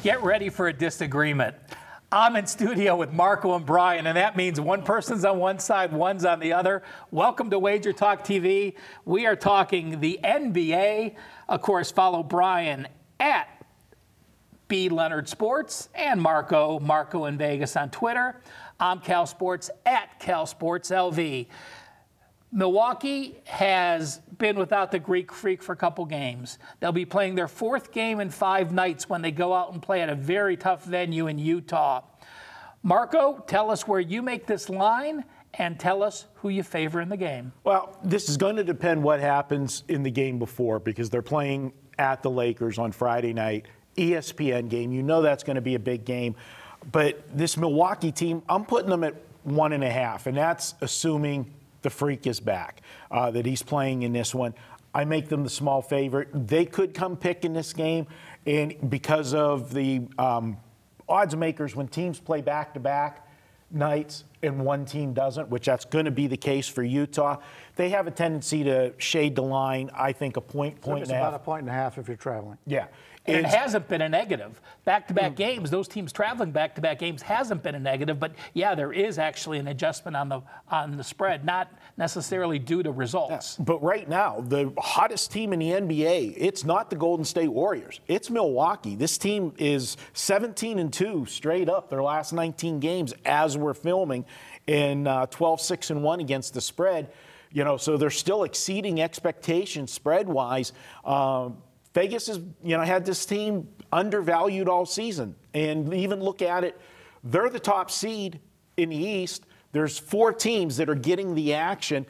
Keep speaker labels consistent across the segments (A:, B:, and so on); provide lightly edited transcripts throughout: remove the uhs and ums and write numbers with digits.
A: Get ready for a disagreement. I'm in studio with Marco and Brian, and that means one person's on one side, one's on the other. Welcome to WagerTalk TV. We are talking the NBA. Of course, follow Brian at B. Leonard Sports and Marco in Vegas on Twitter. I'm Cal Sports at Cal Sports LV. Milwaukee has been without the Greek Freak for a couple games. They'll be playing their fourth game in 5 nights when they go out and play at a very tough venue in Utah. Marco, tell us where you make this line and tell us who you favor in the game.
B: Well, this is going to depend what happens in the game before, because they're playing at the Lakers on Friday night, ESPN game. You know that's going to be a big game. But this Milwaukee team, I'm putting them at 1.5, and that's assuming the Freak is back, that he's playing in this one. I make them the small favorite. They could come pick in this game, and because of the odds makers, when teams play back-to-back nights and one team doesn't, which that's going to be the case for Utah, they have a tendency to shade the line, I think, a point and a half.
C: It's about a 1.5 if you're traveling.
B: Yeah.
A: And it hasn't been a negative. Back-to-back games, those teams traveling back-to-back games hasn't been a negative, but yeah, there is actually an adjustment on the spread, not necessarily due to results.
B: Yeah. But right now, the hottest team in the NBA, it's not the Golden State Warriors. It's Milwaukee. This team is 17-2 straight up their last 19 games as we're filming, and 12-6-1 against the spread. You know, so they're still exceeding expectations spread-wise. Vegas has, had this team undervalued all season. And even look at it, they're the top seed in the East. There's 4 teams that are getting the action.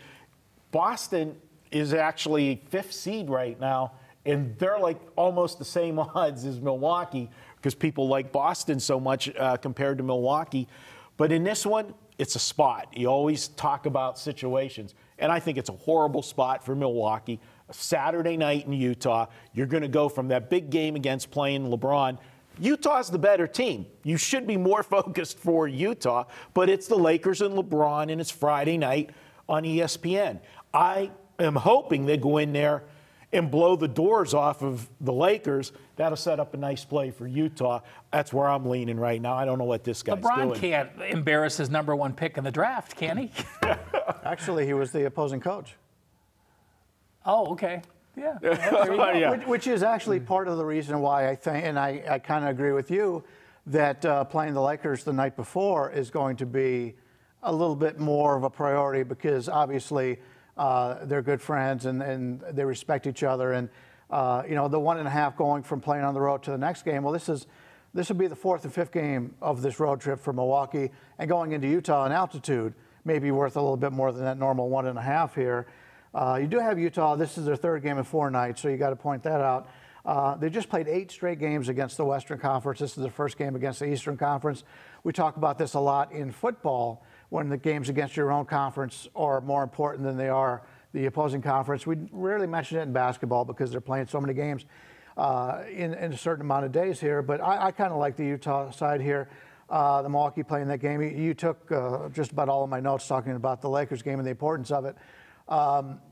B: Boston is actually 5th seed right now, and they're like almost the same odds as Milwaukee because people like Boston so much compared to Milwaukee. But in this one, it's a spot. You always talk about situations, and I think it's a horrible spot for Milwaukee. A Saturday night in Utah, you're going to go from that big game against playing LeBron. Utah's the better team. You should be more focused for Utah, but it's the Lakers and LeBron, and it's Friday night on ESPN. I am hoping they go in there and blow the doors off of the Lakers. That'll set up a nice play for Utah. That's where I'm leaning right now. I don't know what this guy's doing.
A: LeBron can't embarrass his #1 pick in the draft, can he?
C: Actually, he was the opposing coach.
A: Oh, okay. Yeah.
C: Yeah. Which is actually part of the reason why I think, and I kind of agree with you, that playing the Lakers the night before is going to be a little bit more of a priority because obviously they're good friends and they respect each other. And, the 1.5 going from playing on the road to the next game, well, this will be the 4th and 5th game of this road trip for Milwaukee. And going into Utah in altitude may be worth a little bit more than that normal 1.5 here. You do have Utah. This is their 3rd game in 4 nights, so you got to point that out. They just played 8 straight games against the Western Conference. This is their first game against the Eastern Conference. We talk about this a lot in football when the games against your own conference are more important than they are the opposing conference. We rarely mention it in basketball because they're playing so many games in a certain amount of days here. But I kind of like the Utah side here. The Milwaukee playing that game. You took just about all of my notes talking about the Lakers game and the importance of it.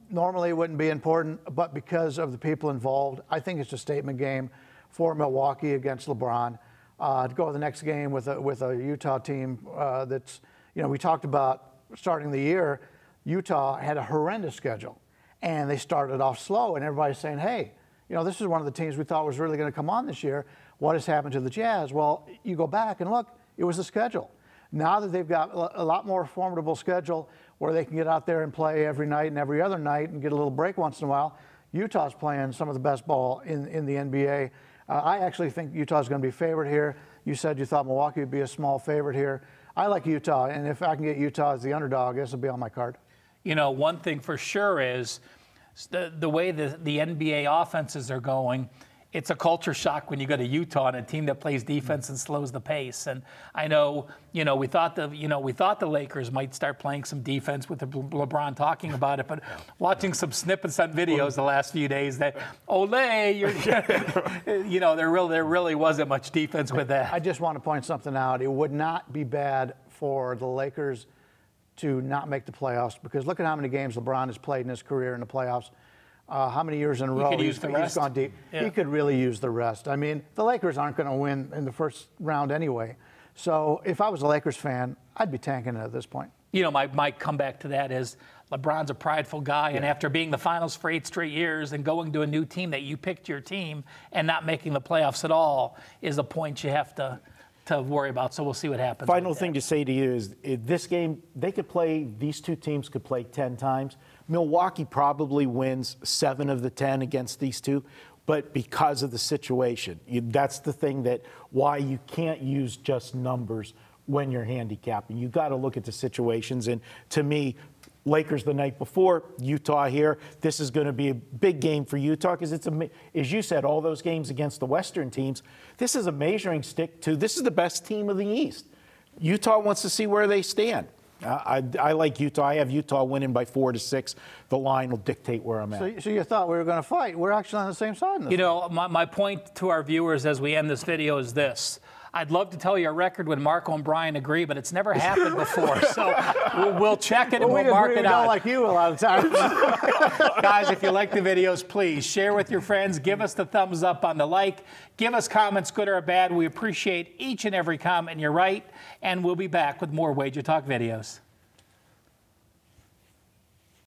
C: Normally it wouldn't be important, but because of the people involved, I think it's a statement game for Milwaukee against LeBron. To go to the next game with a Utah team that's, we talked about starting the year, Utah had a horrendous schedule, and they started off slow, and everybody's saying, hey, this is one of the teams we thought was really going to come on this year. What has happened to the Jazz? Well, you go back and look, it was the schedule. Now that they've got a lot more formidable schedule where they can get out there and play every night and every other night and get a little break once in a while, Utah's playing some of the best ball in the NBA. I actually think Utah's going to be favored here. You said you thought Milwaukee would be a small favorite here. I like Utah, and if I can get Utah as the underdog, this will be on my card.
A: One thing for sure is the way the NBA offenses are going, it's a culture shock when you go to Utah and a team that plays defense and slows the pace. And I know, we thought the Lakers might start playing some defense with LeBron talking about it, but watching some snippets on videos the last few days that, there really wasn't much defense with that.
C: I just want to point something out. It would not be bad for the Lakers to not make the playoffs because look at how many games LeBron has played in his career in the playoffs. how many years in a row
A: could use the
C: he's
A: rest.
C: gone deep.
A: Yeah.
C: He could really use the rest. I mean, the Lakers aren't going to win in the first round anyway. So if I was a Lakers fan, I'd be tanking it at this point.
A: You know, my comeback to that is LeBron's a prideful guy, and after being the finals for 8 straight years and going to a new team that you picked your team and not making the playoffs at all is a point you have to worry about. So we'll see what happens.
B: Final thing to say to you is this game, these two teams could play 10 times. Milwaukee probably wins 7 of the 10 against these two, but because of the situation. That's the thing why you can't use just numbers when you're handicapping. You got to look at the situations. And to me, Lakers the night before, Utah here. This is going to be a big game for Utah because it's, as you said, all those games against the Western teams. This is a measuring stick to this is the best team of the East. Utah wants to see where they stand. I like Utah. I have Utah winning by 4 to 6. The line will dictate where I'm at.
C: So you thought we were going to fight. We're actually on the same side in this.
A: You know, my point to our viewers as we end this video is this. I'd love to tell you a record when Marco and Brian agree, but it's never happened before. So we'll check it and we'll mark it out.
C: We don't like you a lot of times.
A: Guys, if you like the videos, please share with your friends. Give us the thumbs up on the like. Give us comments, good or bad. We appreciate each and every comment. You're right. And we'll be back with more Wager Talk videos.